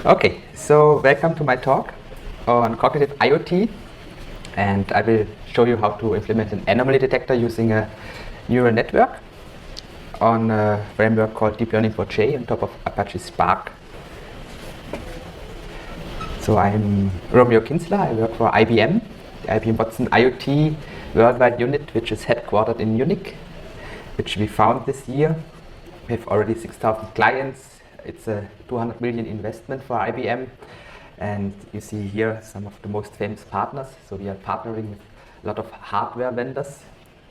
Okay, so welcome to my talk on cognitive IoT, and I will show you how to implement an anomaly detector using a neural network on a framework called DeepLearning for J on top of ApacheSpark. So I'm Romeo Kinsler. I work for IBM. The IBM Watson IoT worldwide unit, which is headquartered in Munich, which we found this year. We have already 6,000 clients. It's a 200 million investment for IBM. And you see here some of the most famous partners. So we are partnering with a lot of hardware vendors.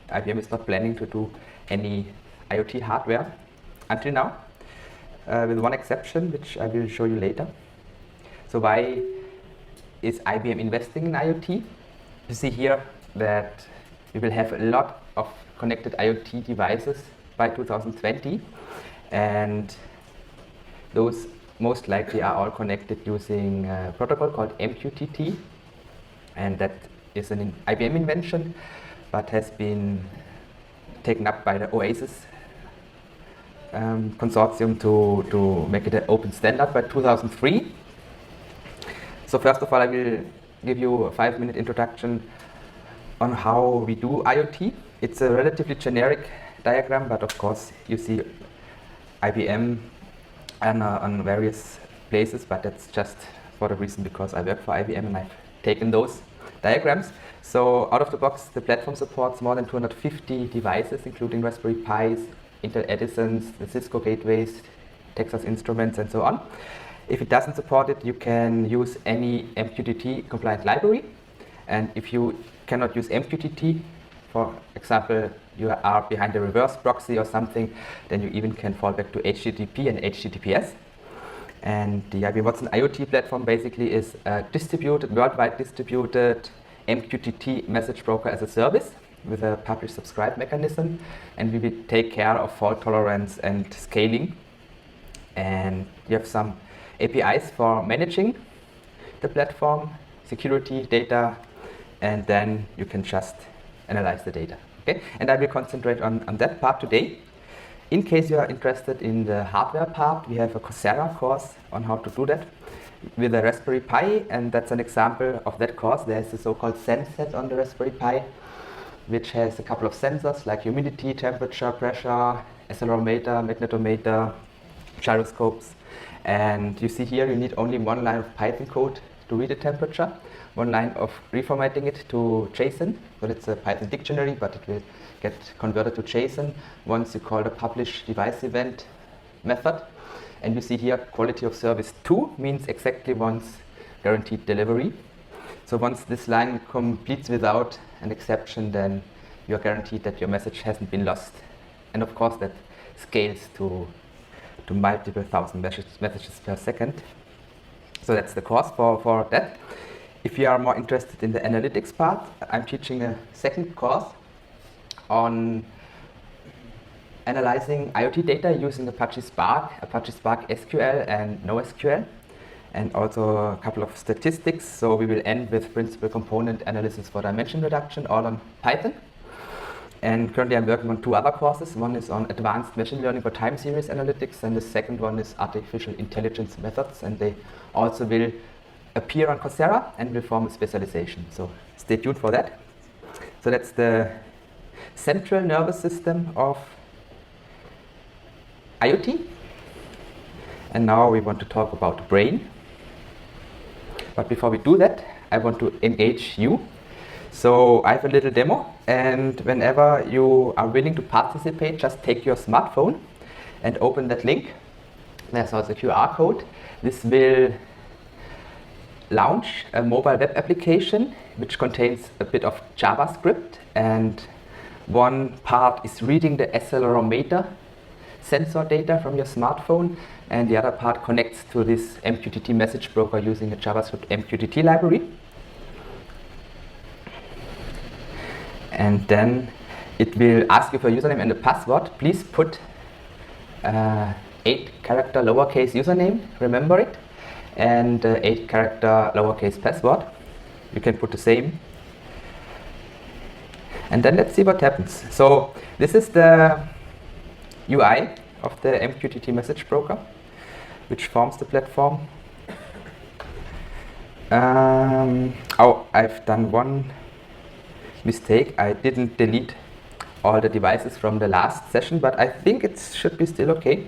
IBM is not planning to do any IoT hardware until now, with one exception, which I will show you later. So why is IBM investing in IoT? You see here that we will have a lot of connected IoT devices by 2020, and those most likely are all connected using a protocol called MQTT, and that is an IBM invention but has been taken up by the OASIS consortium to make it an open standard by 2003. So first of all, I will give you a 5-minute introduction on how we do IoT. It's a relatively generic diagram, but of course you see IBM on various places, but that's just for the reason because I work for IBM and I've taken those diagrams. So out of the box, the platform supports more than 250 devices, including Raspberry Pis, Intel Edisons, the Cisco gateways, Texas Instruments, and so on. If it doesn't support it, you can use any MQTT compliant library. And if you cannot use MQTT, for example, you are behind a reverse proxy or something, then you even can fall back to HTTP and HTTPS. And the IBM Watson IoT platform basically is a worldwide distributed MQTT message broker as a service with a publish-subscribe mechanism. And we will take care of fault tolerance and scaling. And you have some APIs for managing the platform, security, data, and then you can just analyze the data. Okay? And I will concentrate on that part today. In case you are interested in the hardware part, we have a Coursera course on how to do that with a Raspberry Pi, and that's an example of that course. There's a so-called SenseSet on the Raspberry Pi, which has a couple of sensors like humidity, temperature, pressure, accelerometer, magnetometer, gyroscopes. And you see here you need only one line of Python code to read the temperature, one line of reformatting it to JSON. So it's a Python dictionary, but it will get converted to JSON once you call the publish device event method. And you see here quality of service 2 means exactly once guaranteed delivery. So once this line completes without an exception, then you are guaranteed that your message hasn't been lost. And of course that scales to multiple thousand messages per second. So that's the course for that. If you are more interested in the analytics part, I'm teaching a second course on analyzing IoT data using ApacheSpark SQL and NoSQL, and also a couple of statistics. So we will end with principal component analysis for dimension reduction, all on Python. And currently I'm working on 2 other courses. One is on advanced machine learning for time series analytics, and the second one is artificial intelligence methods, and they also will appear on Coursera and will form a specialization. So stay tuned for that. So that's the central nervous system of IoT. And now we want to talk about the brain. But before we do that, I want to engage you. So I have a little demo, and whenever you are willing to participate, just take your smartphone and open that link. There's also a QR code. This will launch a mobile web application which contains a bit of JavaScript, and one part is reading the accelerometer sensor data from your smartphone, and the other part connects to this MQTT message broker using a JavaScript MQTT library. And then it will ask you for a username and a password. Please put 8-character lowercase username, remember it, and 8-character lowercase password. You can put the same. And then let's see what happens. So this is the UI of the MQTT message broker, which forms the platform. Oh, I've done one mistake. I didn't delete all the devices from the last session, but I think it should be still okay.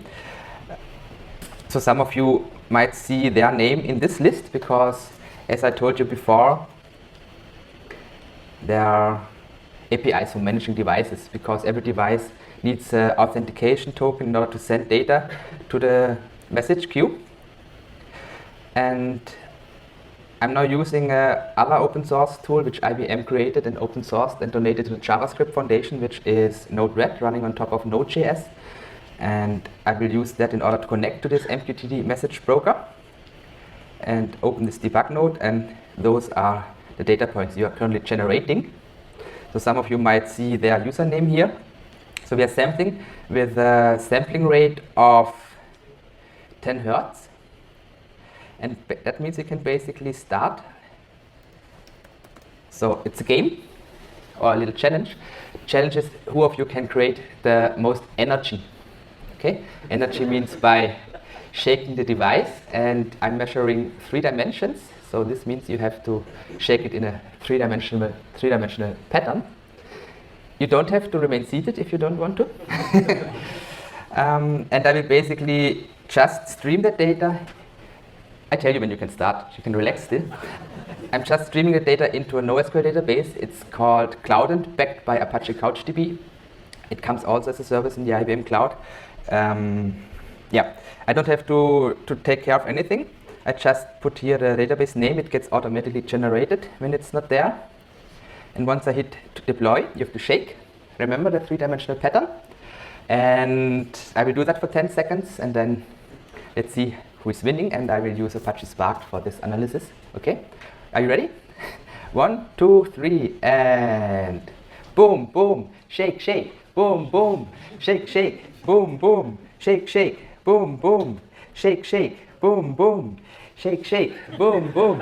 So some of you might see their name in this list because, as I told you before, there are APIs for managing devices, because every device needs an authentication token in order to send data to the message queue. And I'm now using another open source tool which IBM created and open sourced and donated to the JavaScript Foundation, which is Node-RED running on top of Node.js. And I will use that in order to connect to this MQTT message broker and open this debug node, and those are the data points you are currently generating. So some of you might see their username here. So we are sampling with a sampling rate of 10 Hertz. And that means you can basically start. So it's a game or a little challenge. Challenge is who of you can create the most energy. Okay? Energy means by shaking the device, and I'm measuring 3 dimensions. So this means you have to shake it in a three-dimensional pattern. You don't have to remain seated if you don't want to. And I will basically just stream the data. I tell you when you can start. You can relax still. I'm just streaming the data into a NoSQL database. It's called Cloudant, backed by Apache CouchDB. It comes also as a service in the IBM Cloud. Yeah, I don't have to take care of anything. I just put here the database name. It gets automatically generated when it's not there. And once I hit to deploy, you have to shake. Remember the 3-dimensional pattern. And I will do that for 10 seconds, and then let's see who is winning, and I will use ApacheSpark for this analysis. Okay, are you ready? 1, 2, 3, and boom, boom, shake, shake, boom, boom, shake, shake, boom, boom, shake, shake, boom, boom, shake, shake, boom, boom, shake, shake, boom, boom,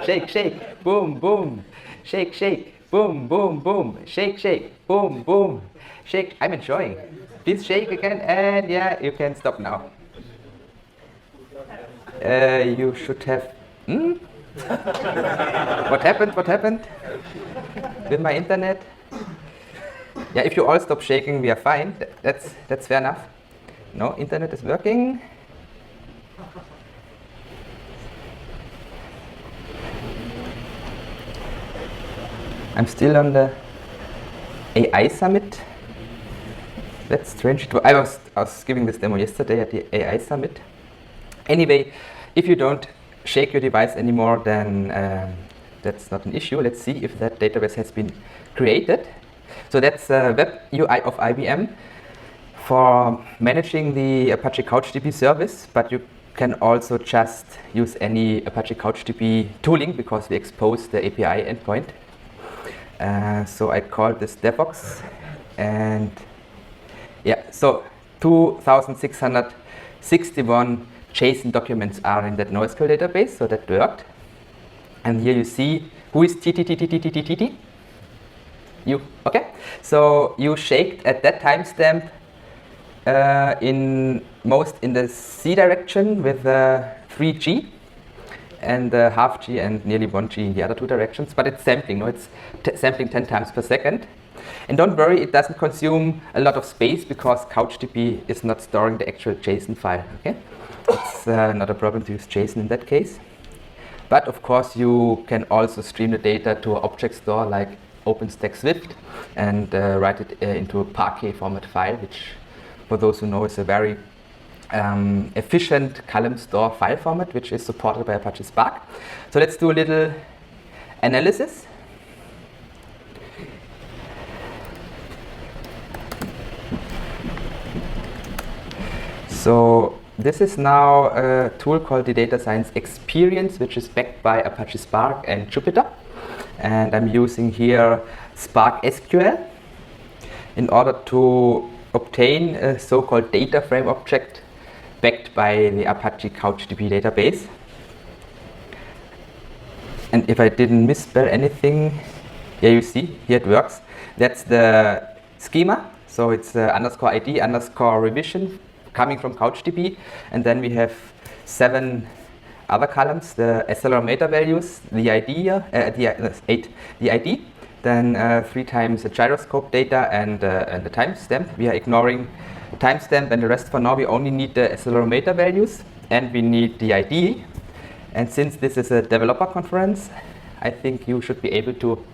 shake, shake, boom, boom, shake, shake, boom, boom, boom, shake, shake, boom, boom, shake. I'm enjoying. Please shake again, and yeah, you can stop now. You should have. What happened? What happened with my internet? Yeah, if you all stop shaking, we are fine. That's fair enough. No, internet is working. I'm still on the AI Summit. That's strange. I was giving this demo yesterday at the AI Summit. Anyway, if you don't shake your device anymore, then that's not an issue. Let's see if that database has been created. So that's a web UI of IBM for managing the Apache CouchDB service, but you can also just use any Apache CouchDB tooling because we expose the API endpoint. So I call this DEVOXX, and yeah, so 2,661 JSON documents are in that NoSQL database, so that worked. And here you see who is TTTTTTTT? You, okay? So you shaked at that timestamp in the C direction with 3G and half G and nearly 1G in the other 2 directions, but it's sampling, no? It's sampling 10 times per second. And don't worry, it doesn't consume a lot of space because CouchDB is not storing the actual JSON file, okay? It's not a problem to use JSON in that case. But of course, you can also stream the data to an object store like OpenStack Swift and write it into a Parquet format file, which, for those who know, is a very efficient column store file format, which is supported by ApacheSpark. So let's do a little analysis. So this is now a tool called the Data Science Experience, which is backed by ApacheSpark and Jupyter. And I'm using here Spark SQL in order to obtain a so-called data frame object backed by the Apache CouchDB database. And if I didn't misspell anything, yeah, you see, here it works. That's the schema. So it's underscore ID underscore revision coming from CouchDB, and then we have 7 other columns, the accelerometer values, the ID, then 3 times the gyroscope data and the timestamp. We are ignoring timestamp and the rest for now. We only need the accelerometer values and we need the ID. And since this is a developer conference, I think you should be able to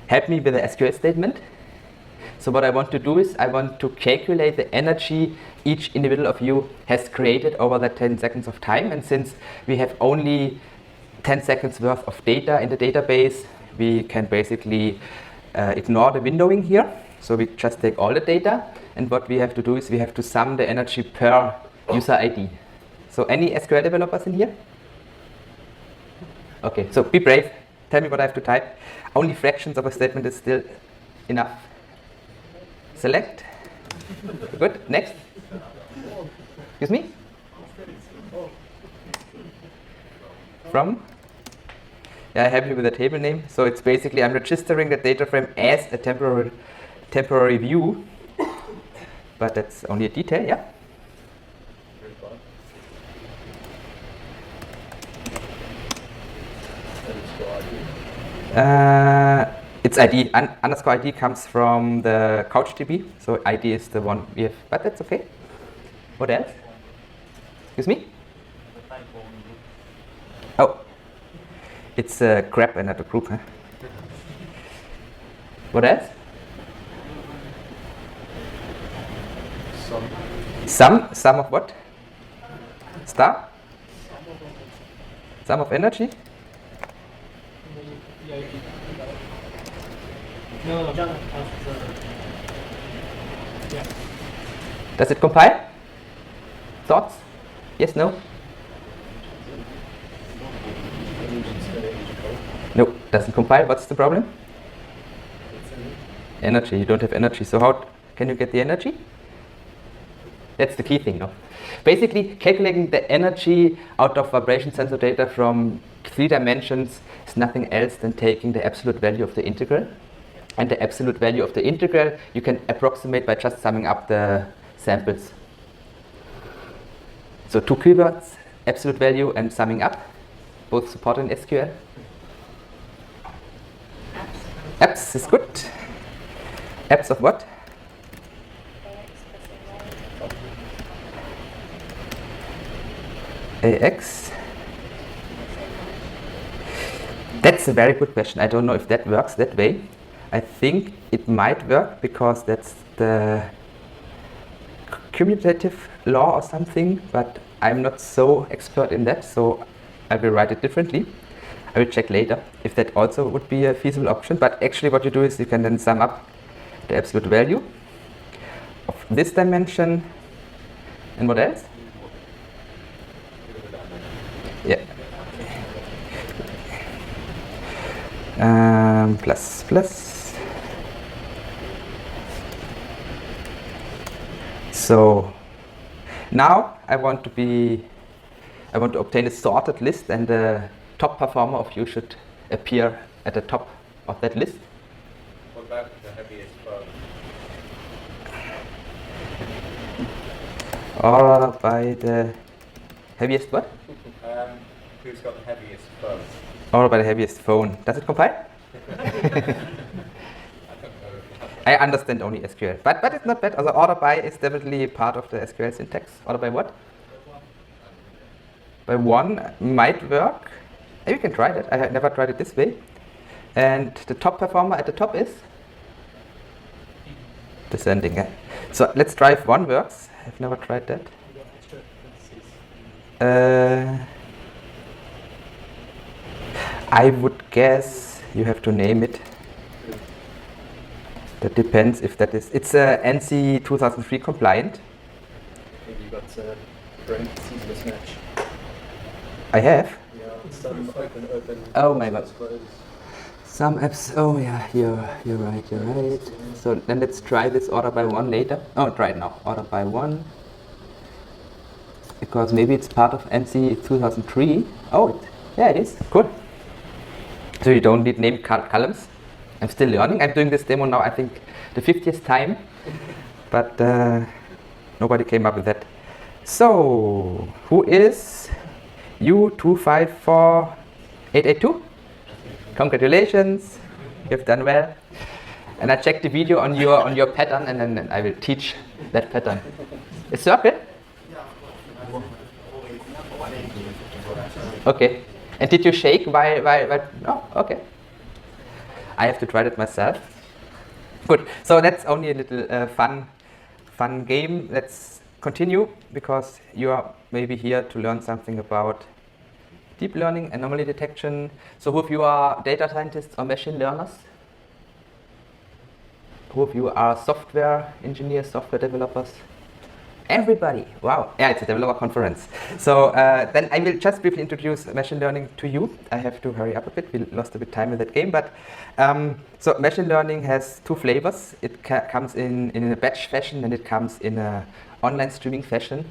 help me with the SQL statement. So what I want to do is I want to calculate the energy each individual of you has created over that 10 seconds of time. And since we have only 10 seconds worth of data in the database, we can basically ignore the windowing here. So we just take all the data. And what we have to do is we have to sum the energy per user ID. So any SQL developers in here? Okay, so be brave. Tell me what I have to type. Only fractions of a statement is still enough. Select. Good. Next. Excuse me? From? Yeah, I have you with a table name. So it's basically I'm registering the data frame as a temporary view. But that's only a detail, yeah? It's ID. Underscore ID comes from the CouchDB, so ID is the one we have, but that's okay. What else? Excuse me? Oh, it's a grep and not a group, huh? What else? Sum of what? Star? Sum of energy? No. Yeah. Does it compile? Thoughts? Yes, no? No, doesn't compile. What's the problem? Energy. You don't have energy. So how can you get the energy? That's the key thing, no? Basically, calculating the energy out of vibration sensor data from 3 dimensions is nothing else than taking the absolute value of the integral. And the absolute value of the integral you can approximate by just summing up the samples. So 2 keywords, absolute value and summing up, both supported in SQL. Apps is good. Apps of what? AX. That's a very good question. I don't know if that works that way. I think it might work because that's the cumulative law or something, but I'm not so expert in that, so I will write it differently. I will check later if that also would be a feasible option, but actually what you do is you can then sum up the absolute value of this dimension and what else? Yeah. Plus. So now I want to obtain a sorted list, and the top performer of you should appear at the top of that list. What about the heaviest phone? Or by the heaviest what? Who's got the heaviest phone? Or by the heaviest phone. Does it compile? I understand only SQL, but it's not bad. Also, order by is definitely part of the SQL syntax. Order by what? By 1 might work. Maybe you can try that. I have never tried it this way. And the top performer at the top is? Descending. Yeah. So let's try if 1 works. I've never tried that. I would guess you have to name it. That depends if that is. It's NC 2003 compliant. Maybe you got parentheses mismatch. I have. Yeah, some open. Oh my god. Close. Some apps. Oh yeah, you're right. So then let's try this order by 1 later. Oh, try it now. Order by 1. Because maybe it's part of NC 2003. Oh, yeah, it is. Cool. So you don't need named columns. I'm still learning. I'm doing this demo now, I think, the 50th time. But nobody came up with that. So, who is U254882. Congratulations, you've done well. And I checked the video on your pattern, and then I will teach that pattern. A circle? Okay. And did you shake while no? Okay. I have to try that myself. Good. So that's only a little fun game. Let's continue, because you are maybe here to learn something about deep learning, anomaly detection. So who of you are data scientists or machine learners? Who of you are software engineers, software developers? Everybody. Wow. Yeah, it's a developer conference. So then I will just briefly introduce machine learning to you. I have to hurry up a bit. We lost a bit time in that game. But so machine learning has two flavors. It comes in a batch fashion, and it comes in a online streaming fashion.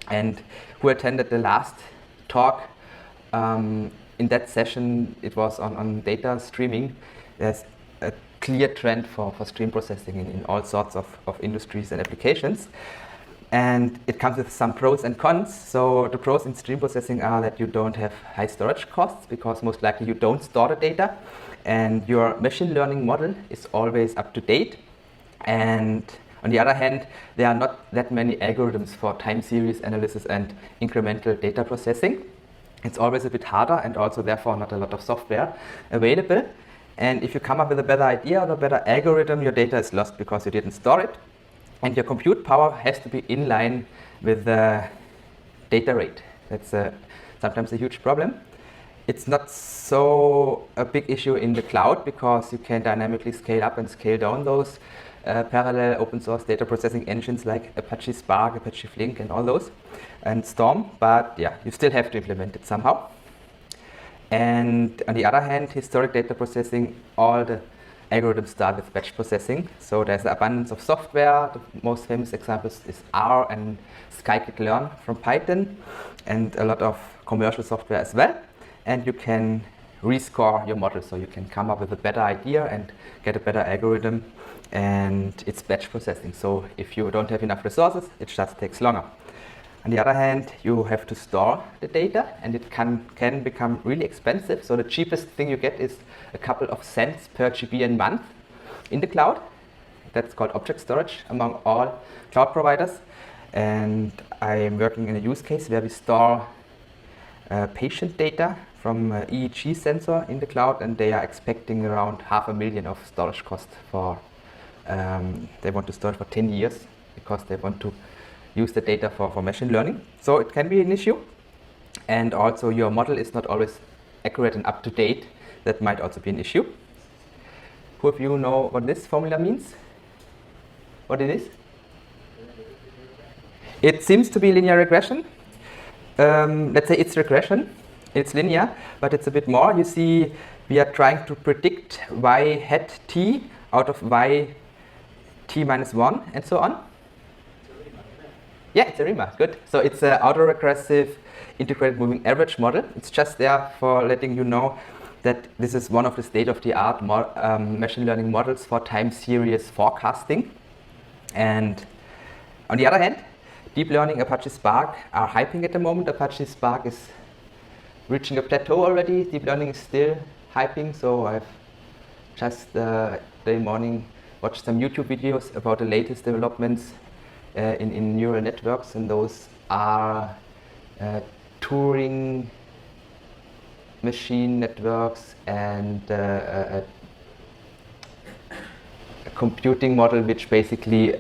And who attended the last talk, in that session, it was on data streaming. There's a clear trend for stream processing in all sorts of industries and applications. And it comes with some pros and cons. So the pros in stream processing are that you don't have high storage costs, because most likely you don't store the data, and your machine learning model is always up to date. And on the other hand, there are not that many algorithms for time series analysis and incremental data processing. It's always a bit harder, and also therefore not a lot of software available. And if you come up with a better idea or a better algorithm, your data is lost because you didn't store it. And your compute power has to be in line with the data rate. That's sometimes a huge problem. It's not so a big issue in the cloud, because you can dynamically scale up and scale down those parallel open source data processing engines like ApacheSpark, Apache Flink, and all those, and Storm. But yeah, you still have to implement it somehow. And on the other hand, historic data processing, all the algorithms start with batch processing. So there's an abundance of software. The most famous examples is R and scikit-learn from Python, and a lot of commercial software as well. And you can rescore your model, so you can come up with a better idea and get a better algorithm, and it's batch processing. So if you don't have enough resources, it just takes longer. On the other hand, you have to store the data, and it can become really expensive. So the cheapest thing you get is a couple of cents per GB a month in the cloud. That's called object storage among all cloud providers. And I'm working in a use case where we store patient data from an EEG sensor in the cloud, and they are expecting around $500,000 of storage cost for, they want to store it for 10 years, because they want to use the data for machine learning. So it can be an issue. And also your model is not always accurate and up to date. That might also be an issue. Who of you know what this formula means? What it is? It seems to be linear regression. Let's say it's regression. It's linear, but it's a bit more. You see, we are trying to predict y hat t out of y t minus 1, and so on. Yeah, it's a RIMA, good. So it's an autoregressive integrated moving average model. It's just there for letting you know that this is one of the state-of-the-art machine learning models for time series forecasting. And on the other hand, deep learning, ApacheSpark are hyping at the moment. ApacheSpark is reaching a plateau already. Deep learning is still hyping. So I've just today morning watched some YouTube videos about the latest developments in neural networks, and those are Turing machine networks and a computing model which basically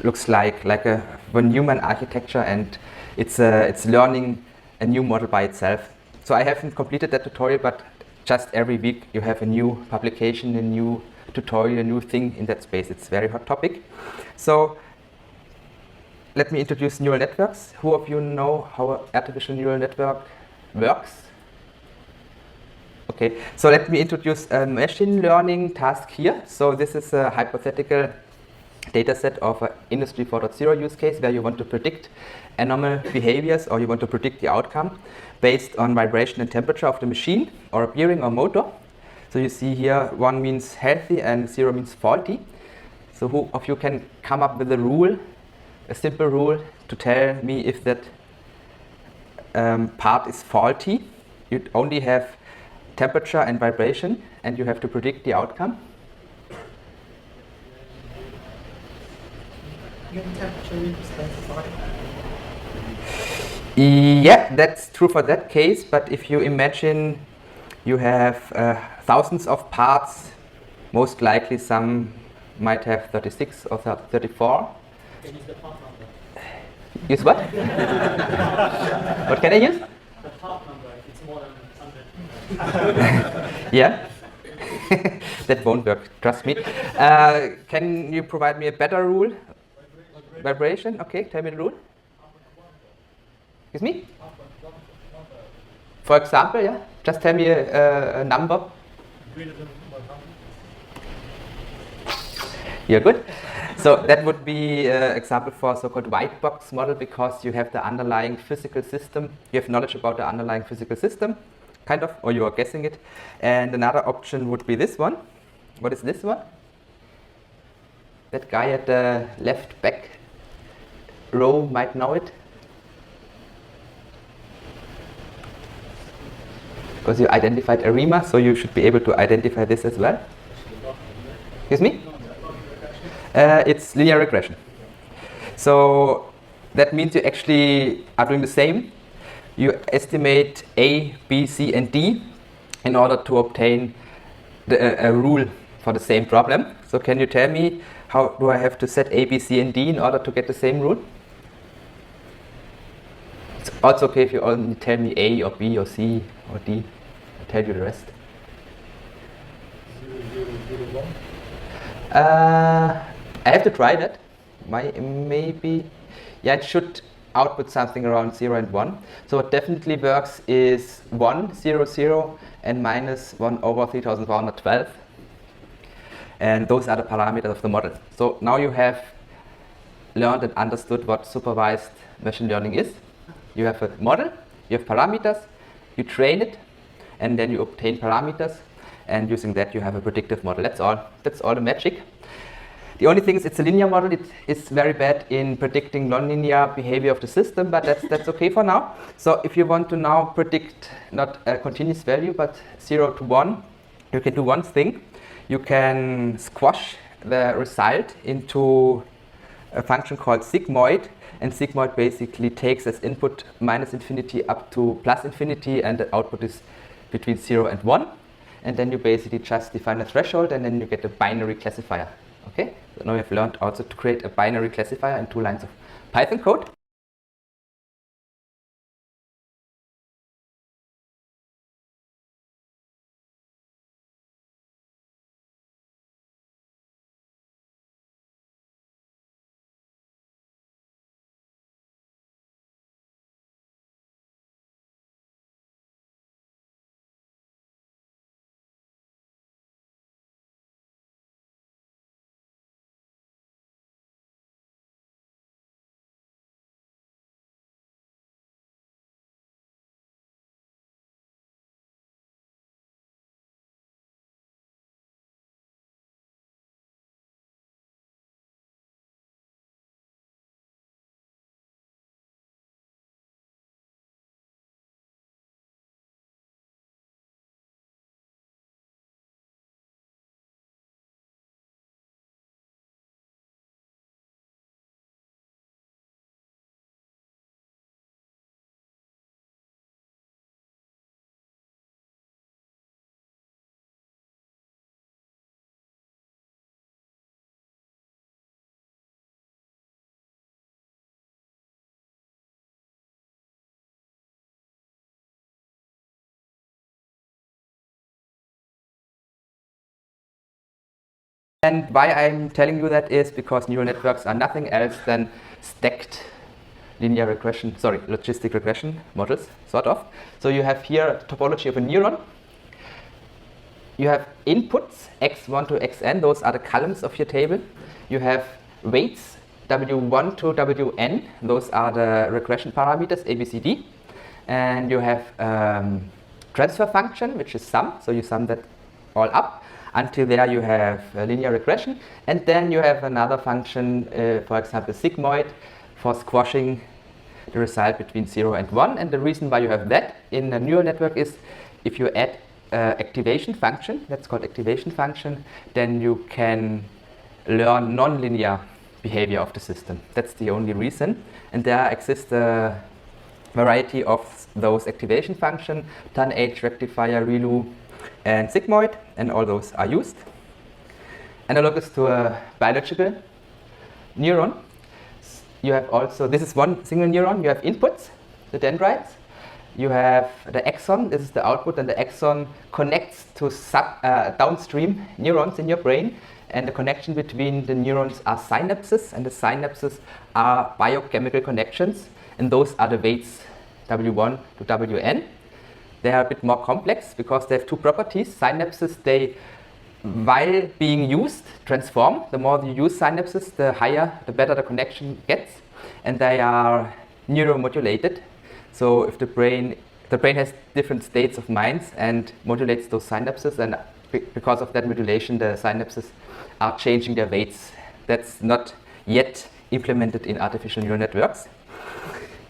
looks like a von Neumann architecture, and it's learning a new model by itself. So I haven't completed that tutorial, but just every week you have a new publication, a new tutorial, a new thing in that space. It's a very hot topic. So let me introduce neural networks. Who of you know how an artificial neural network works? Okay, so let me introduce a machine learning task here. So this is a hypothetical data set of an Industry 4.0 use case where you want to predict anomalous behaviors, or you want to predict the outcome based on vibration and temperature of the machine or a bearing or motor. So you see here 1 means healthy and 0 means faulty. So who of you can come up with a rule, a simple rule, to tell me if that part is faulty. You only have temperature and vibration, and you have to predict the outcome. Given temperature, you can specify. Yeah, that's true for that case, but if you imagine you have thousands of parts, most likely some might have 36 or 34. You can use the part number. Use what? What can I use? The part number, if it's more than 100. Yeah, that won't work, trust me. Can you provide me a better rule? Vibration, okay, tell me the rule. Excuse me? For example, yeah, just tell me a number. You're good. So that would be an example for so-called white box model, because you have the underlying physical system. You have knowledge about the underlying physical system, kind of, or you are guessing it. And another option would be this one. What is this one? That guy at the left back row might know it. Because you identified ARIMA, so you should be able to identify this as well. Excuse me? It's linear regression. So that means you actually are doing the same. You estimate A, B, C, and D in order to obtain a rule for the same problem. So can you tell me how do I have to set A, B, C, and D in order to get the same rule? It's also okay if you only tell me A or B or C or D. I'll tell you the rest. 0, 0, 0, 1. I have to try that. Maybe, yeah, it should output something around 0 and 1. So what definitely works is 1, 0, 0, and minus 1 over 3412. And those are the parameters of the model. So now you have learned and understood what supervised machine learning is. You have a model, you have parameters, you train it, and then you obtain parameters, and using that you have a predictive model. That's all. That's all the magic. The only thing is it's a linear model. It is very bad in predicting nonlinear behavior of the system, but that's okay for now. So if you want to now predict not a continuous value, but 0 to 1, you can do one thing. You can squash the result into a function called sigmoid, and sigmoid basically takes as input minus infinity up to plus infinity, and the output is between 0 and 1. And then you basically just define a threshold, and then you get a binary classifier. Okay, so now we have learned also to create a binary classifier in 2 lines of Python code. And why I'm telling you that is because neural networks are nothing else than stacked linear regression, logistic regression models, sort of. So you have here a topology of a neuron. You have inputs, x1 to xn, those are the columns of your table. You have weights, w1 to wn, those are the regression parameters, a, b, c, d. And you have transfer function, which is sum, so you sum that all up. Until there you have linear regression, and then you have another function, for example sigmoid, for squashing the result between 0 and 1. And the reason why you have that in a neural network is if you add activation function, that's called activation function, then you can learn non-linear behavior of the system. That's the only reason. And there exists a variety of those activation functions, TAN-H, rectifier, ReLU, and sigmoid, and all those are used. Analogous to a biological neuron, you have also, this is one single neuron, you have inputs, the dendrites, you have the axon, this is the output, and the axon connects to downstream neurons in your brain, and the connection between the neurons are synapses, and the synapses are biochemical connections, and those are the weights W1 to Wn. They are a bit more complex because they have two properties. Synapses, they, while being used, transform. The more you use synapses, the higher, the better the connection gets, and they are neuromodulated. So if the brain has different states of minds and modulates those synapses, and because of that modulation, the synapses are changing their weights. That's not yet implemented in artificial neural networks.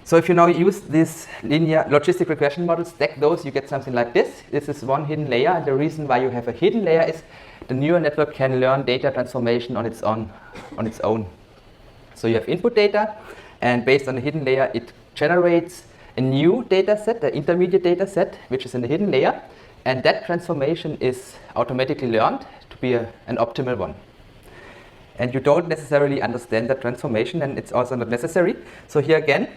So if you now use this linear logistic regression model, stack those, you get something like this. This is one hidden layer, and the reason why you have a hidden layer is the neural network can learn data transformation on its own. So you have input data, and based on the hidden layer, it generates a new data set, the intermediate data set, which is in the hidden layer, and that transformation is automatically learned to be an optimal one. And you don't necessarily understand that transformation, and it's also not necessary. So here again,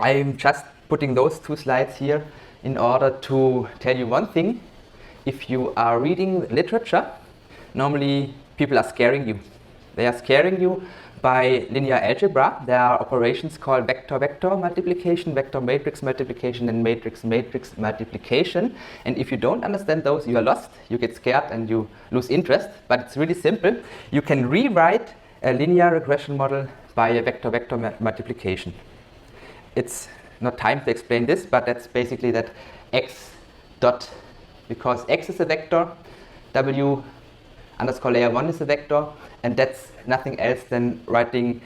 I'm just putting those two slides here in order to tell you one thing. If you are reading literature, normally people are scaring you. They are scaring you by linear algebra. There are operations called vector-vector multiplication, vector-matrix multiplication, and matrix-matrix multiplication. And if you don't understand those, you are lost. You get scared and you lose interest. But it's really simple. You can rewrite a linear regression model by a vector-vector multiplication. It's not time to explain this, but that's basically that x dot, because x is a vector, w underscore layer 1 is a vector, and that's nothing else than writing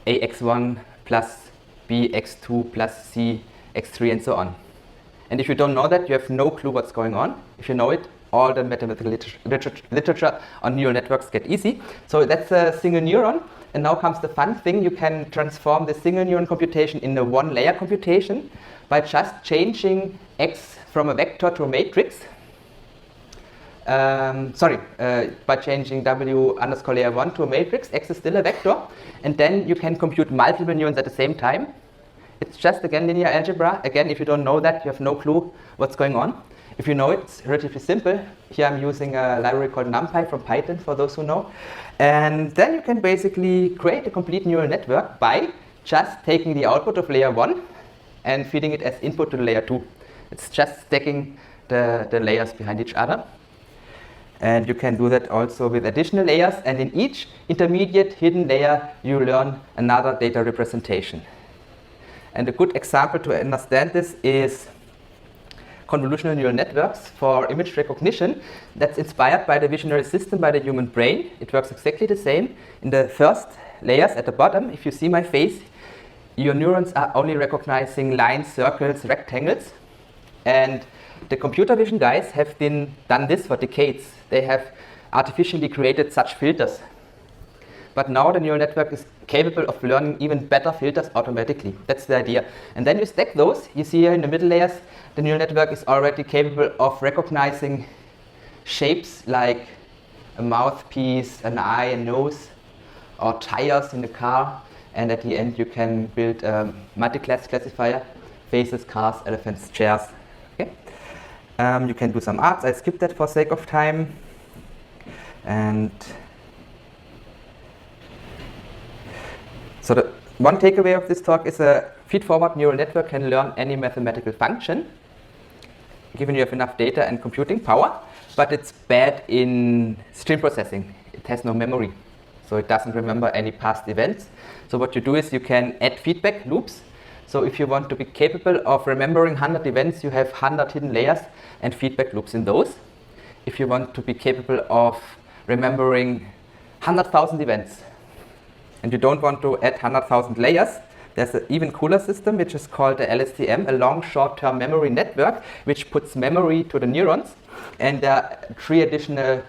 ax1 plus bx2 plus c x3 and so on. And if you don't know that, you have no clue what's going on. If you know it, all the mathematical literature on neural networks get easy. So that's a single neuron. And now comes the fun thing. You can transform the single neuron computation in a one-layer computation by just changing x from a vector to a matrix. By changing w underscore layer 1 to a matrix, x is still a vector. And then you can compute multiple neurons at the same time. It's just, again, linear algebra. Again, if you don't know that, you have no clue what's going on. If you know it, it's relatively simple. Here I'm using a library called NumPy from Python, for those who know. And then you can basically create a complete neural network by just taking the output of layer 1 and feeding it as input to layer 2. It's just stacking the layers behind each other. And you can do that also with additional layers. And in each intermediate hidden layer, you learn another data representation. And a good example to understand this is convolutional neural networks for image recognition. That's inspired by the visionary system by the human brain. It works exactly the same. In the first layers at the bottom, if you see my face, your neurons are only recognizing lines, circles, rectangles. And the computer vision guys have been done this for decades. They have artificially created such filters. But now the neural network is capable of learning even better filters automatically. That's the idea. And then you stack those. You see here in the middle layers, the neural network is already capable of recognizing shapes like a mouthpiece, an eye, a nose, or tires in the car. And at the end, you can build a multi-class classifier, faces, cars, elephants, chairs. Okay? You can do some arts. I skipped that for sake of time. And so the one takeaway of this talk is a feed-forward neural network can learn any mathematical function, given you have enough data and computing power, but it's bad in stream processing. It has no memory, so it doesn't remember any past events. So what you do is you can add feedback loops. So if you want to be capable of remembering 100 events, you have 100 hidden layers and feedback loops in those. If you want to be capable of remembering 100,000 events, and you don't want to add 100,000 layers, There's an even cooler system which is called the LSTM, a long short-term memory network, which puts memory to the neurons. And there are 3 additional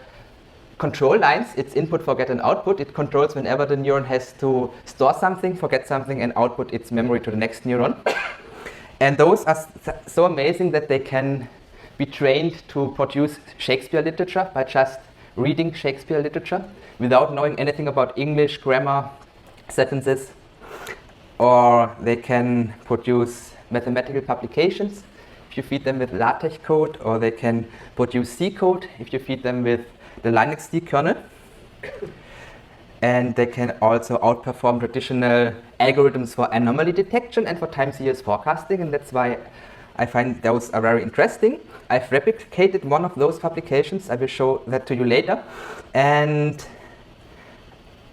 control lines. It's input, forget, and output. It controls whenever the neuron has to store something, forget something, and output its memory to the next neuron. And those are so amazing that they can be trained to produce Shakespeare literature by just reading Shakespeare literature without knowing anything about English, grammar, sentences. Or they can produce mathematical publications if you feed them with LaTeX code, or they can produce C code if you feed them with the Linux C kernel. And they can also outperform traditional algorithms for anomaly detection and for time series forecasting, and that's why I find those are very interesting. I've replicated one of those publications. I will show that to you later. And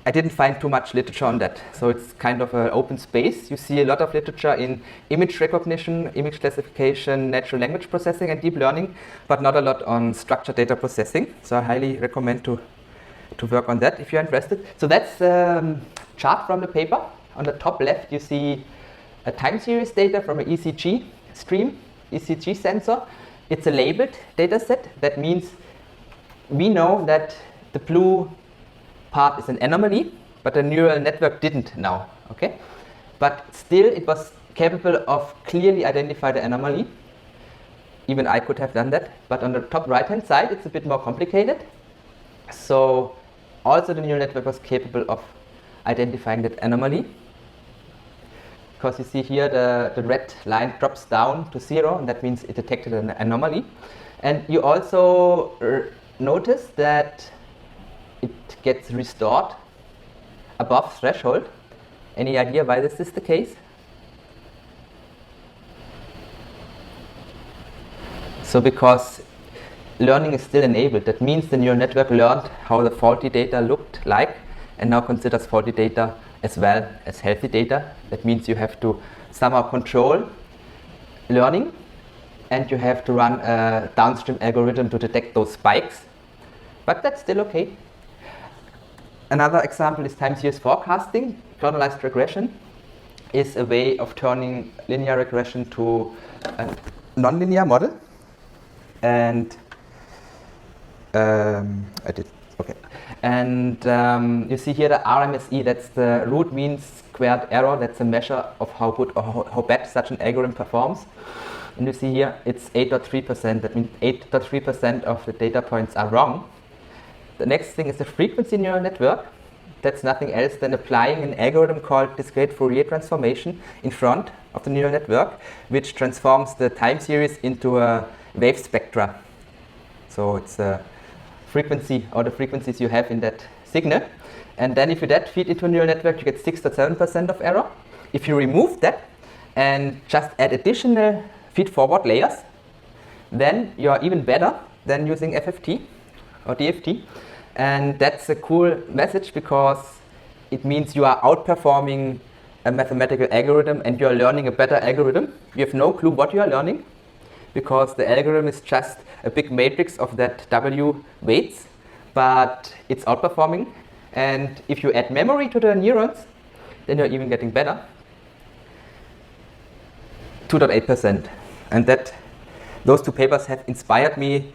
I didn't find too much literature on that. So it's kind of an open space. You see a lot of literature in image recognition, image classification, natural language processing, and deep learning, but not a lot on structured data processing. So I highly recommend to work on that if you're interested. So that's a chart from the paper. On the top left, you see a time series data from an ECG stream, ECG sensor. It's a labeled data set. That means we know that the blue part is an anomaly, but the neural network didn't know, okay? But still, it was capable of clearly identify the anomaly. Even I could have done that. But on the top right-hand side, it's a bit more complicated. So also the neural network was capable of identifying that anomaly. Because you see here the red line drops down to 0, and that means it detected an anomaly. And you also notice that it gets restored above threshold. Any idea why this is the case? So because learning is still enabled, that means the neural network learned how the faulty data looked like and now considers faulty data as well as healthy data. That means you have to somehow control learning, and you have to run a downstream algorithm to detect those spikes. But that's still okay. Another example is time series forecasting. Kernelized regression is a way of turning linear regression to a nonlinear model. And you see here the RMSE, that's the root mean squared error. That's a measure of how good or how bad such an algorithm performs. And you see here it's 8.3%. That means 8.3% of the data points are wrong. The next thing is the frequency neural network. That's nothing else than applying an algorithm called discrete Fourier transformation in front of the neural network, which transforms the time series into a wave spectra. So it's a frequency, or the frequencies you have in that signal. And then if you feed into a neural network, you get 6.7% of error. If you remove that and just add additional feed-forward layers, then you are even better than using FFT or DFT. And that's a cool message, because it means you are outperforming a mathematical algorithm and you are learning a better algorithm. You have no clue what you are learning, because the algorithm is just a big matrix of that W weights, but it's outperforming. And if you add memory to the neurons, then you're even getting better. 2.8%. And those two papers have inspired me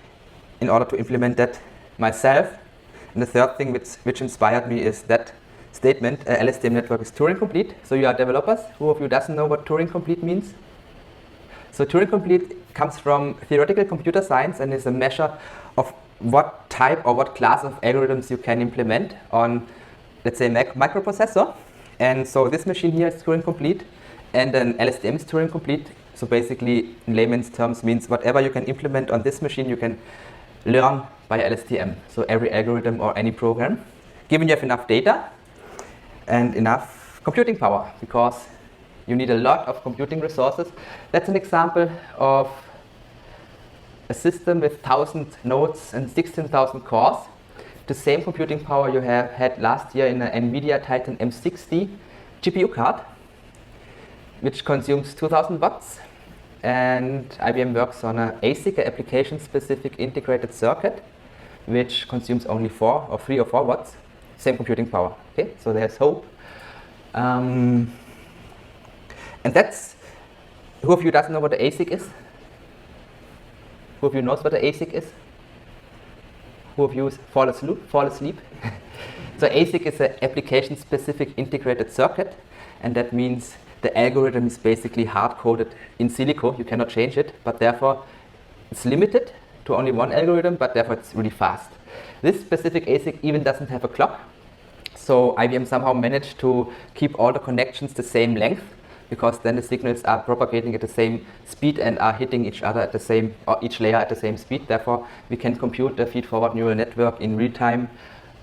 in order to implement that myself. And the third thing which inspired me is that statement, LSTM network is Turing complete. So you are developers. Who of you doesn't know what Turing complete means? So Turing complete comes from theoretical computer science and is a measure of what type or what class of algorithms you can implement on, let's say, microprocessor. And so this machine here is Turing complete, and then LSTM is Turing complete. So basically, in layman's terms, means whatever you can implement on this machine, you can learn by LSTM. So every algorithm or any program, given you have enough data and enough computing power, because you need a lot of computing resources. That's an example of a system with 1,000 nodes and 16,000 cores. The same computing power you have had last year in an NVIDIA Titan M60 GPU card, which consumes 2,000 watts. And IBM works on an ASIC, an application-specific integrated circuit, which consumes only 3 or 4 watts. Same computing power. Okay, so there's hope. And that's, who of you doesn't know what the ASIC is? Who of you knows what the ASIC is? Who of you fall asleep? So ASIC is an application-specific integrated circuit, and that means the algorithm is basically hard-coded in silico. You cannot change it, but therefore it's limited to only one algorithm, but therefore it's really fast. This specific ASIC even doesn't have a clock, so IBM somehow managed to keep all the connections the same length, because then the signals are propagating at the same speed and are hitting each other at the same, or each layer at the same speed. Therefore, we can compute the feed-forward neural network in real time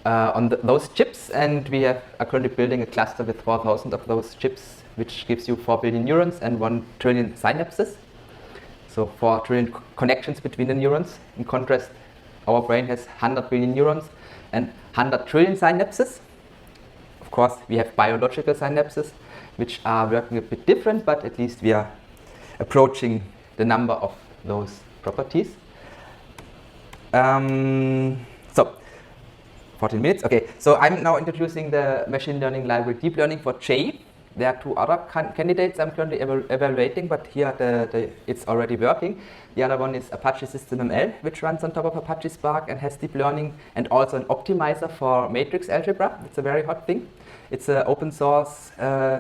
on those chips, and we are currently building a cluster with 4,000 of those chips, which gives you 4 billion neurons and 1 trillion synapses. So 4 trillion connections between the neurons. In contrast, our brain has 100 billion neurons and 100 trillion synapses. Of course, we have biological synapses, which are working a bit different, but at least we are approaching the number of those properties. So, 14 minutes. Okay, so I'm now introducing the machine learning library DeepLearning for J. There are 2 other candidates I'm currently evaluating, but here it's already working. The other one is Apache SystemML, which runs on top of ApacheSpark and has deep learning, and also an optimizer for matrix algebra. It's a very hot thing. It's an open source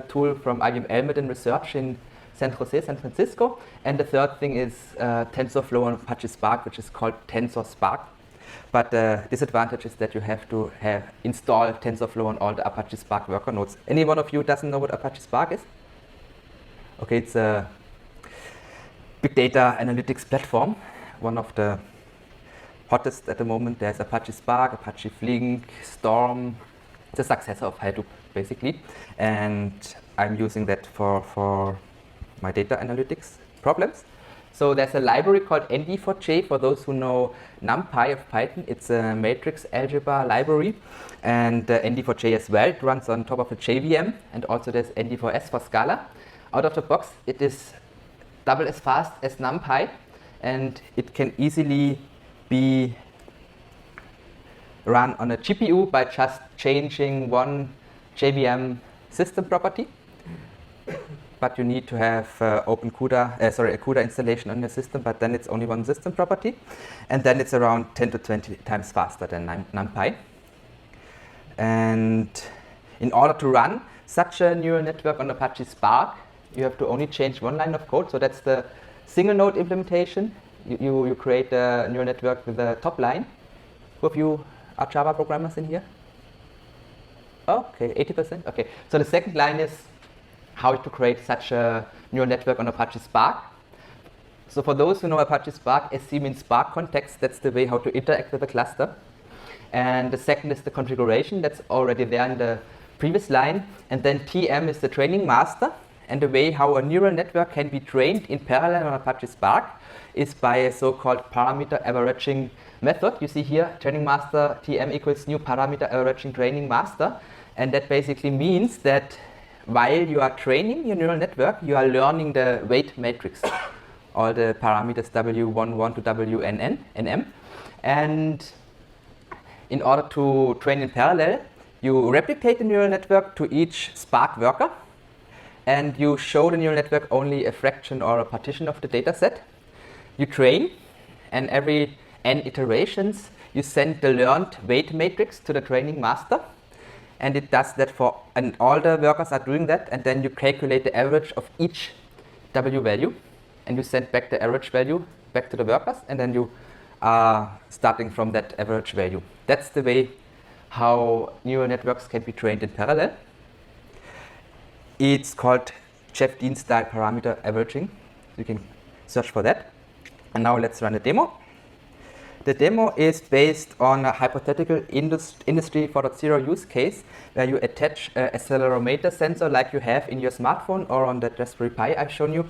tool from IBM Elmeden Research in San Jose, San Francisco. And the third thing is TensorFlow on ApacheSpark, which is called TensorSpark. But the disadvantage is that you have to install TensorFlow on all the ApacheSpark worker nodes. Any one of you doesn't know what ApacheSpark is? Okay, it's a big data analytics platform, one of the hottest at the moment. There's ApacheSpark, Apache Flink, Storm. It's a successor of Hadoop, basically. And I'm using that for my data analytics problems. So there's a library called ND4J, for those who know NumPy of Python. It's a matrix algebra library, and ND4J as well. It runs on top of a JVM, and also there's ND4S for Scala. Out of the box, it is double as fast as NumPy, and it can easily be run on a GPU by just changing one JVM system property. But you need to have a CUDA installation on your system, but then it's only one system property. And then it's around 10 to 20 times faster than NumPy. And in order to run such a neural network on ApacheSpark, you have to only change one line of code. So that's the single node implementation. You create a neural network with a top line. Who of you are Java programmers in here? Okay, 80%. Okay, so the second line is how to create such a neural network on ApacheSpark. So for those who know ApacheSpark, SC means Spark context. That's the way how to interact with the cluster. And the second is the configuration. That's already there in the previous line. And then TM is the training master. And the way how a neural network can be trained in parallel on ApacheSpark is by a so-called parameter averaging method. You see here, training master TM equals new parameter averaging training master. And that basically means that while you are training your neural network, you are learning the weight matrix, all the parameters W11 to WNM. And in order to train in parallel, you replicate the neural network to each Spark worker, and you show the neural network only a fraction or a partition of the data set. You train, and every n iterations, you send the learned weight matrix to the training master. And it does that and all the workers are doing that, and then you calculate the average of each W value, and you send back the average value back to the workers, and then you are starting from that average value. That's the way how neural networks can be trained in parallel. It's called Jeff Dean style parameter averaging. You can search for that. And now let's run a demo. The demo is based on a hypothetical industry 4.0 use case where you attach an accelerometer sensor like you have in your smartphone or on that Raspberry Pi I've shown you,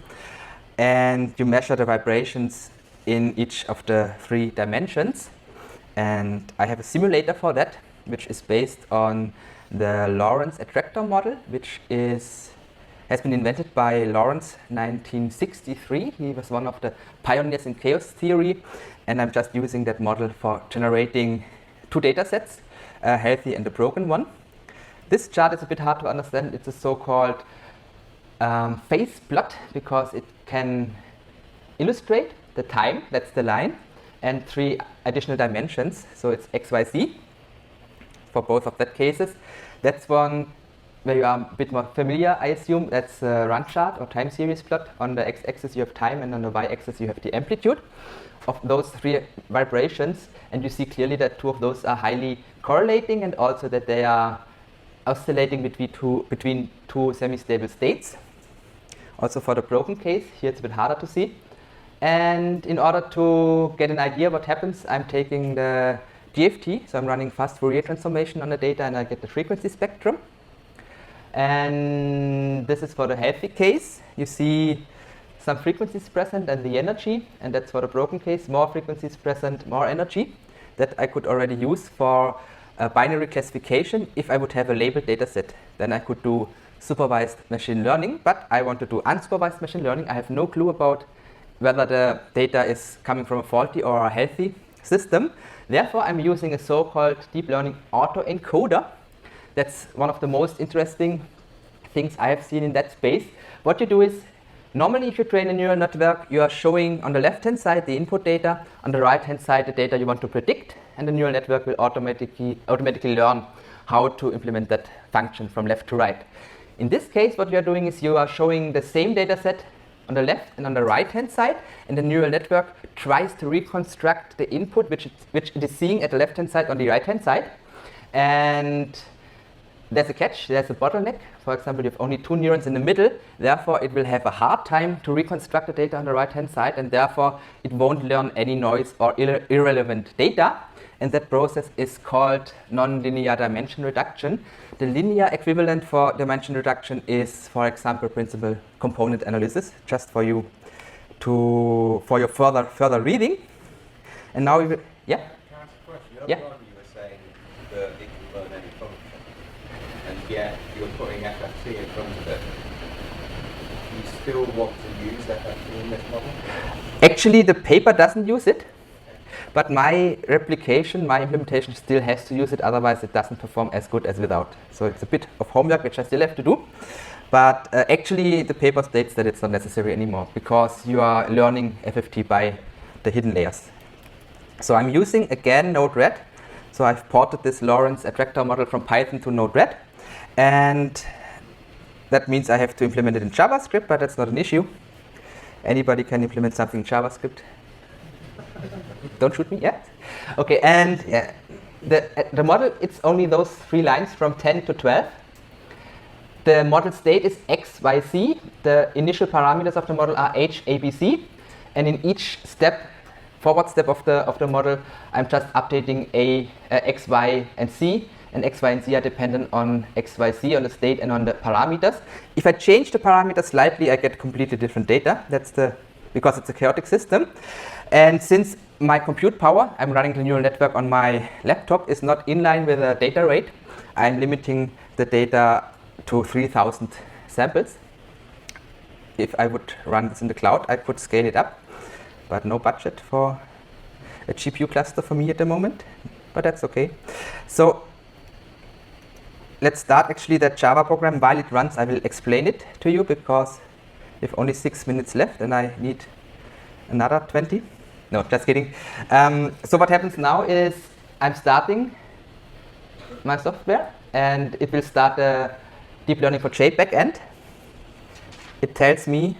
and you measure the vibrations in each of the 3 dimensions. And I have a simulator for that, which is based on the Lorentz attractor model, which has been invented by Lorentz in 1963. He was one of the pioneers in chaos theory, and I'm just using that model for generating 2 data sets, a healthy and a broken one. This chart is a bit hard to understand. It's a so-called phase plot because it can illustrate the time, that's the line, and 3 additional dimensions, so it's x, y, z for both of that cases. That's one where you are a bit more familiar, I assume. That's a run chart or time series plot. On the x-axis you have time, and on the y-axis you have the amplitude of those 3 vibrations, and you see clearly that 2 of those are highly correlating, and also that they are oscillating between two semi-stable states. Also for the broken case, here it's a bit harder to see. And in order to get an idea what happens, I'm taking the DFT, so I'm running fast Fourier transformation on the data, and I get the frequency spectrum. And this is for the healthy case. You see some frequencies present and the energy, and that's for the broken case, more frequencies present, more energy, that I could already use for a binary classification. If I would have a labeled data set, then I could do supervised machine learning, but I want to do unsupervised machine learning. I have no clue about whether the data is coming from a faulty or a healthy system. Therefore, I'm using a so-called deep learning autoencoder. That's one of the most interesting things I have seen in that space. What you do is, normally if you train a neural network, you are showing on the left-hand side the input data, on the right-hand side the data you want to predict, and the neural network will automatically learn how to implement that function from left to right. In this case, what you are doing is you are showing the same data set on the left and on the right-hand side, and the neural network tries to reconstruct the input which it is seeing at the left-hand side on the right-hand side. And there's a catch, there's a bottleneck. For example, you have only 2 neurons in the middle, therefore it will have a hard time to reconstruct the data on the right-hand side, and therefore it won't learn any noise or irrelevant data. And that process is called nonlinear dimension reduction. The linear equivalent for dimension reduction is, for example, principal component analysis, just for you for your further reading. And now we will, yeah? Can I ask a question? Yeah. Earlier on you were saying that it can learn any function, and yet you're putting FFT in front of it. Do you still want to use FFT in this model? Actually, the paper doesn't use it. But my replication, my implementation still has to use it, otherwise it doesn't perform as good as without. So it's a bit of homework which I still have to do. But actually the paper states that it's not necessary anymore because you are learning FFT by the hidden layers. So I'm using again Node-RED. So I've ported this Lorentz attractor model from Python to Node-RED. And that means I have to implement it in JavaScript, but that's not an issue. Anybody can implement something in JavaScript. Don't shoot me yet. Okay, and yeah, the model, it's only those 3 lines from 10 to 12. The model state is x, y, z. The initial parameters of the model are h, a, b, c. And in each forward step of the model, I'm just updating x, y, and z. And x, y, and z are dependent on x, y, z, on the state and on the parameters. If I change the parameters slightly, I get completely different data. That's because it's a chaotic system. And since my compute power, I'm running the neural network on my laptop, is not in line with the data rate, I'm limiting the data to 3,000 samples. If I would run this in the cloud, I could scale it up, but no budget for a GPU cluster for me at the moment, but that's okay. So let's start actually that Java program. While it runs, I will explain it to you because we have only 6 minutes left and I need another 20. No, just kidding. So what happens now is I'm starting my software and it will start the deep learning for J backend. It tells me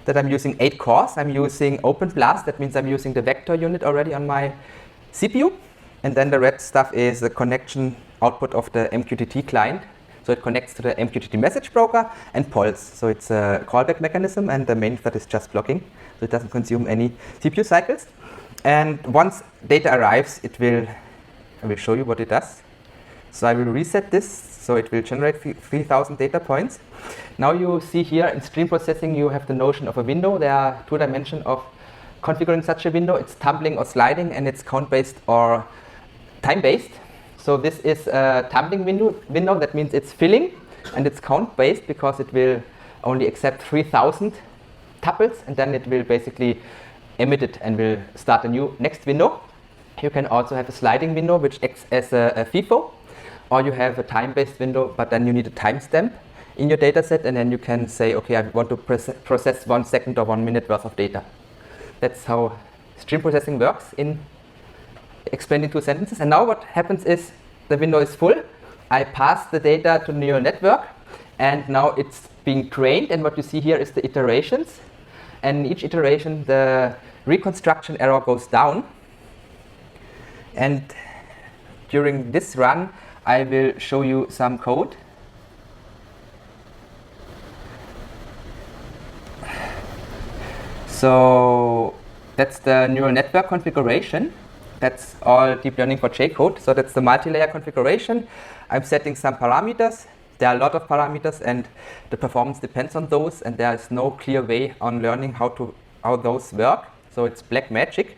that I'm using 8 cores. I'm using OpenBlast. That means I'm using the vector unit already on my CPU. And then the red stuff is the connection output of the MQTT client. So it connects to the MQTT message broker and Pulse. So it's a callback mechanism and the main method is just blocking. So it doesn't consume any CPU cycles. And once data arrives, I will show you what it does. So I will reset this. So it will generate 3,000 data points. Now you see here in stream processing, you have the notion of a window. There are 2 dimensions of configuring such a window. It's tumbling or sliding, and it's count-based or time-based. So this is a tumbling window. That means it's filling, and it's count-based because it will only accept 3,000 tuples, and then it will basically emit it and will start a new next window. You can also have a sliding window which acts as a FIFO, or you have a time-based window, but then you need a timestamp. in your data set, and then you can say, okay, I want to process 1 second or 1 minute worth of data. That's how stream processing works in explained in 2 sentences. And now what happens is the window is full. I pass the data to the neural network, and now it's being trained, and what you see here is the iterations. And in each iteration, the reconstruction error goes down. And during this run, I will show you some code. So that's the neural network configuration. That's all deep learning for J-code. So that's the multi-layer configuration. I'm setting some parameters. There are a lot of parameters, and the performance depends on those, and there is no clear way on learning how those work. So it's black magic.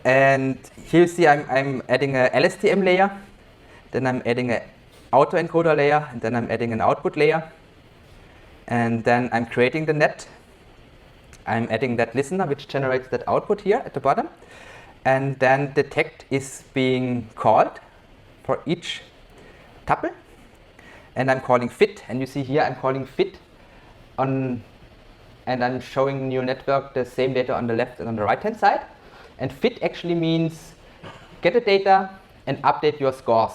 And here you see I'm adding a LSTM layer, then I'm adding an autoencoder layer, and then I'm adding an output layer. And then I'm creating the net. I'm adding that listener, which generates that output here at the bottom. And then detect is being called for each tuple. And I'm calling fit, and you see here I'm calling fit on, and I'm showing neural network the same data on the left and on the right hand side. And fit actually means get the data and update your scores.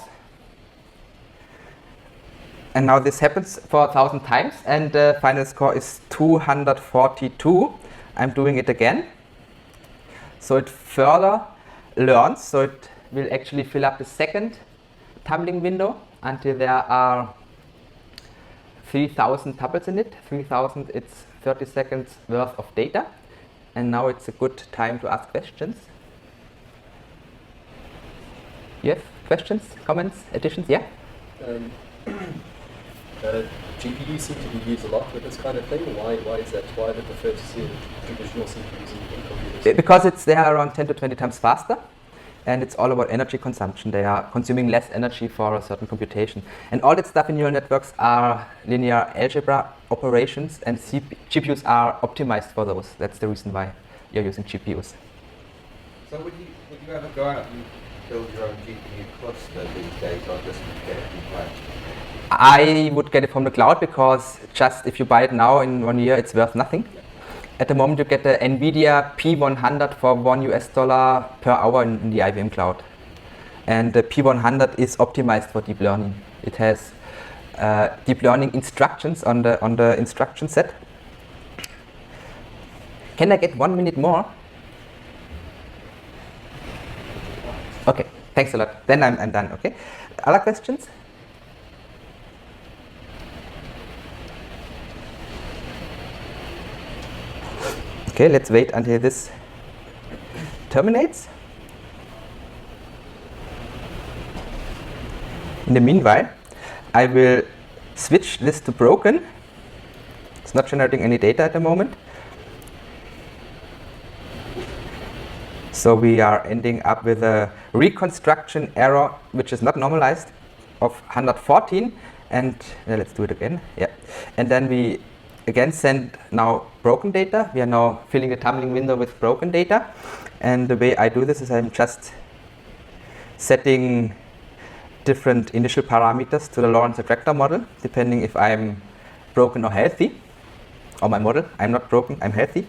And now this happens for 1,000 times, and the final score is 242. I'm doing it again. So it further learns, so it will actually fill up the second tumbling window until there are 3,000 tuples in it. 3,000, it's 30 seconds worth of data. And now it's a good time to ask questions. You have questions, comments, additions? Yeah? GPUs seem to be used a lot with this kind of thing. Why is that? Why do they prefer to see traditional CPUs in computers? Because they are around 10 to 20 times faster, and it's all about energy consumption. They are consuming less energy for a certain computation. And all that stuff in neural networks are linear algebra operations, and GPUs are optimized for those. That's the reason why you're using GPUs. So would you ever go out and build your own GPU cluster these days, or just get it from cloud? I would get it from the cloud, because just if you buy it now, in 1 year it's worth nothing. At the moment you get the NVIDIA P100 for $1 per hour in the IBM cloud. And the P100 is optimized for deep learning. It has deep learning instructions on the instruction set. Can I get 1 minute more? Okay, thanks a lot. Then I'm done, okay? Other questions? Okay, let's wait until this terminates. In the meanwhile, I will switch this to broken. It's not generating any data at the moment. So we are ending up with a reconstruction error, which is not normalized, of 114. And let's do it again. Yeah. And then we again send now broken data. We are now filling the tumbling window with broken data. And the way I do this is I'm just setting different initial parameters to the Lorentz attractor model, depending if I'm broken or healthy. Or my model, I'm not broken, I'm healthy.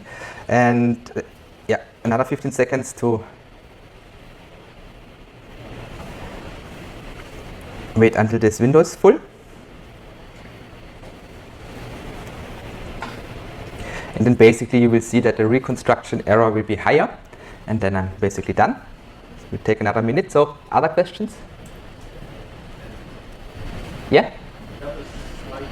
And yeah, another 15 seconds to wait until this window is full. And then basically you will see that the reconstruction error will be higher, and then I'm basically done. So we'll take another minute. So other questions? Yeah? That was slightly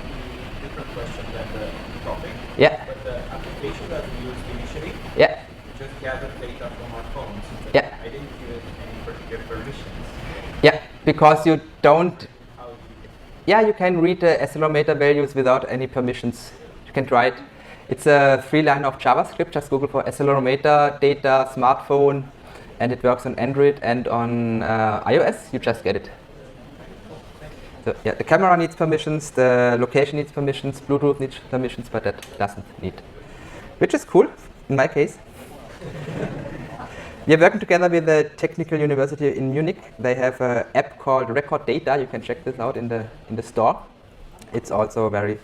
different question than the topic. Yeah. But the application that we used initially, Yeah. just gathered data from our phones. But Yeah. I didn't give it any particular permissions. Yeah, because you don't. How do you Yeah, you can read the accelerometer values without any permissions. You can try it. It's a 3-line of JavaScript. Just Google for accelerometer data smartphone, and it works on Android and on iOS. You just get it. So yeah, the camera needs permissions, the location needs permissions, Bluetooth needs permissions, but that doesn't need, which is cool in my case. We are working together with the Technical University in Munich. They have an app called Record Data. You can check this out in the store. It's also a very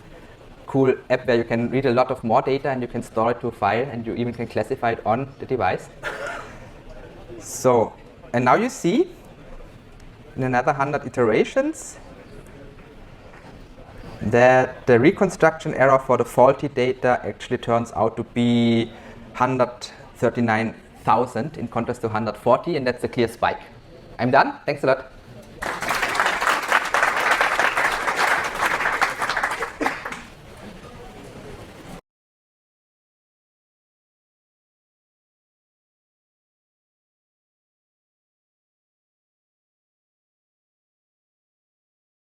cool app where you can read a lot of more data and you can store it to a file and you even can classify it on the device. So, and now you see in another 100 iterations that the reconstruction error for the faulty data actually turns out to be 139,000 in contrast to 140, and that's a clear spike. I'm done. Thanks a lot.